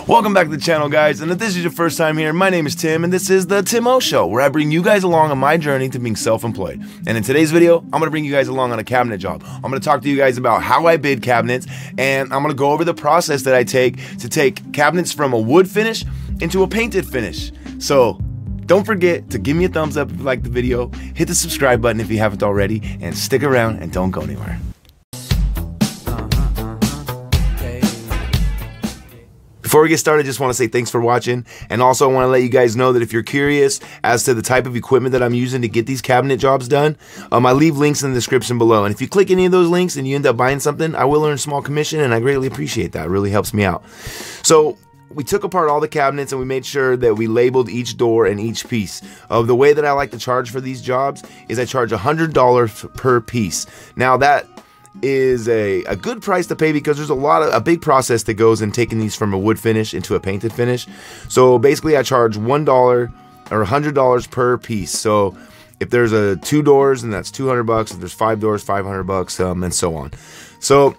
Welcome back to the channel, guys, and if this is your first time here, my name is Tim, and this is the Tim O Show, where I bring you guys along on my journey to being self-employed. And in today's video, I'm going to bring you guys along on a cabinet job. I'm going to talk to you guys about how I bid cabinets, and I'm going to go over the process that I take to take cabinets from a wood finish into a painted finish. So don't forget to give me a thumbs up if you like the video, hit the subscribe button if you haven't already, and stick around and don't go anywhere. Before we get started, I just want to say thanks for watching, and also I want to let you guys know that if you're curious as to the type of equipment that I'm using to get these cabinet jobs done, I leave links in the description below, and if you click any of those links and you end up buying something, I will earn a small commission, and I greatly appreciate that. It really helps me out. So we took apart all the cabinets and we made sure that we labeled each door and each piece. The way that I like to charge for these jobs is I charge $100 per piece. Now that is a good price to pay because there's a big process that goes in taking these from a wood finish into a painted finish. So basically I charge $1 or $100 per piece. So if there's 2 doors, then that's $200. If there's 5 doors, $500, and so on. So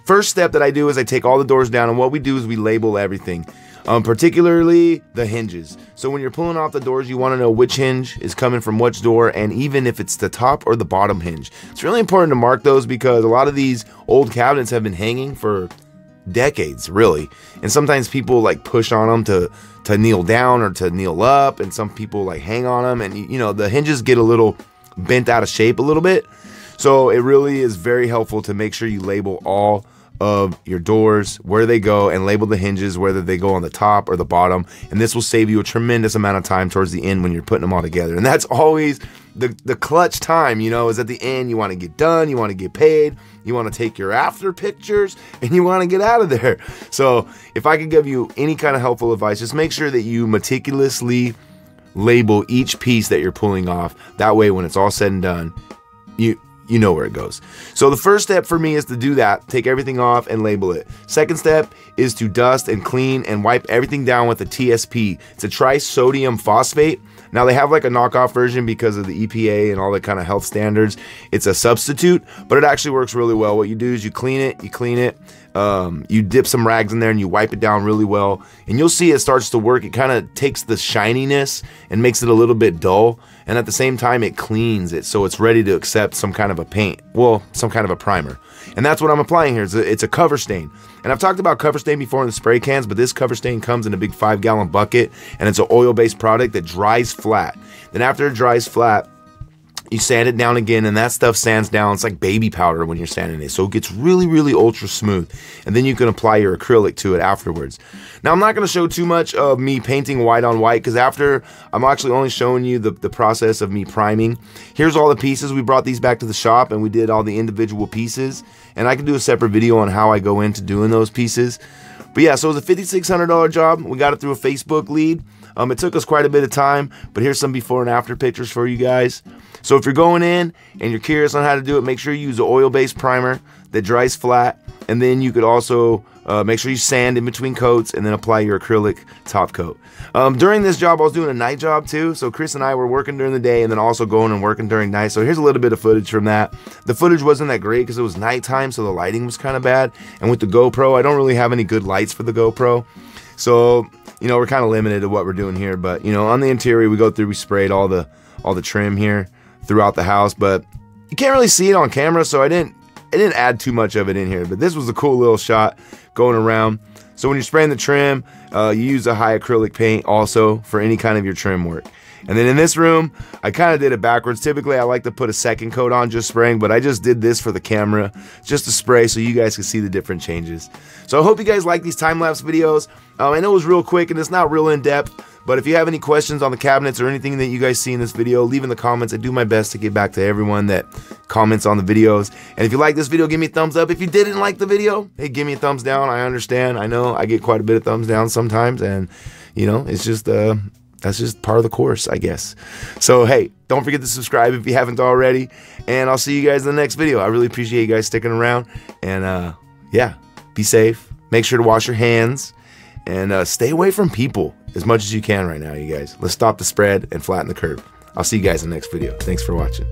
first step that I do is I take all the doors down, and what we do is we label everything. Particularly the hinges. So when you're pulling off the doors, you want to know which hinge is coming from which door, and even if it's the top or the bottom hinge. It's really important to mark those because a lot of these old cabinets have been hanging for decades, really. And sometimes people like push on them to kneel down or to kneel up, and some people like hang on them, and you know, the hinges get a little bent out of shape a little bit. So it really is very helpful to make sure you label all of your doors, where they go, and label the hinges, whether they go on the top or the bottom, and this will save you a tremendous amount of time towards the end when you're putting them all together. And that's always the clutch time, you know, is at the end. You want to get done, you want to get paid, you want to take your after pictures, and you want to get out of there. So if I could give you any kind of helpful advice, just make sure that you meticulously label each piece that you're pulling off. That way when it's all said and done, you know where it goes. So the first step for me is to do that, take everything off and label it. Second step is to dust and clean and wipe everything down with a TSP. It's a trisodium phosphate. Now they have like a knockoff version because of the EPA and all the kind of health standards. It's a substitute, but it actually works really well. What you do is you clean it, you dip some rags in there and you wipe it down really well, and you'll see it starts to work. It kind of takes the shininess and makes it a little bit dull, and at the same time it cleans it so it's ready to accept some kind of a paint, well, some kind of a primer. And that's what I'm applying here. It's a cover stain, and I've talked about cover stain before in the spray cans, but this cover stain comes in a big 5-gallon bucket, and it's an oil-based product that dries flat. Then after it dries flat, you sand it down again, and that stuff sands down. It's like baby powder when you're sanding it, so it gets really, really ultra smooth, and then you can apply your acrylic to it afterwards. Now I'm not going to show too much of me painting white on white, because after I'm actually only showing you the process of me priming. Here's all the pieces. We brought these back to the shop and we did all the individual pieces, and I can do a separate video on how I go into doing those pieces. But yeah, so it was a $5,600 job. We got it through a Facebook lead. It took us quite a bit of time, but here's some before and after pictures for you guys. So if you're going in and you're curious on how to do it, make sure you use an oil-based primer that dries flat, and then you could also make sure you sand in between coats and then apply your acrylic top coat. During this job, I was doing a night job too, so Chris and I were working during the day and then also going and working during night. So here's a little bit of footage from that. The footage wasn't that great because it was nighttime, so the lighting was kind of bad, and with the GoPro, I don't really have any good lights for the GoPro. So, you know, we're kind of limited to what we're doing here, but you know, on the interior we sprayed all the trim here throughout the house, but you can't really see it on camera, so I didn't add too much of it in here. But this was a cool little shot going around. So when you're spraying the trim, you use a high acrylic paint also for any kind of your trim work. And then in this room, I kind of did it backwards. Typically, I like to put a second coat on just spraying, but I just did this for the camera, just to spray so you guys can see the different changes. So I hope you guys like these time-lapse videos. I know it was real quick and it's not real in-depth, but if you have any questions on the cabinets or anything that you guys see in this video, leave in the comments. I do my best to get back to everyone that comments on the videos. And if you like this video, give me a thumbs up. If you didn't like the video, hey, give me a thumbs down. I understand. I know I get quite a bit of thumbs down sometimes, and you know, it's just that's just part of the course, I guess. So hey, don't forget to subscribe if you haven't already, and I'll see you guys in the next video. I really appreciate you guys sticking around, and yeah, be safe. Make sure to wash your hands, and stay away from people as much as you can right now, you guys. Let's stop the spread and flatten the curve. I'll see you guys in the next video. Thanks for watching.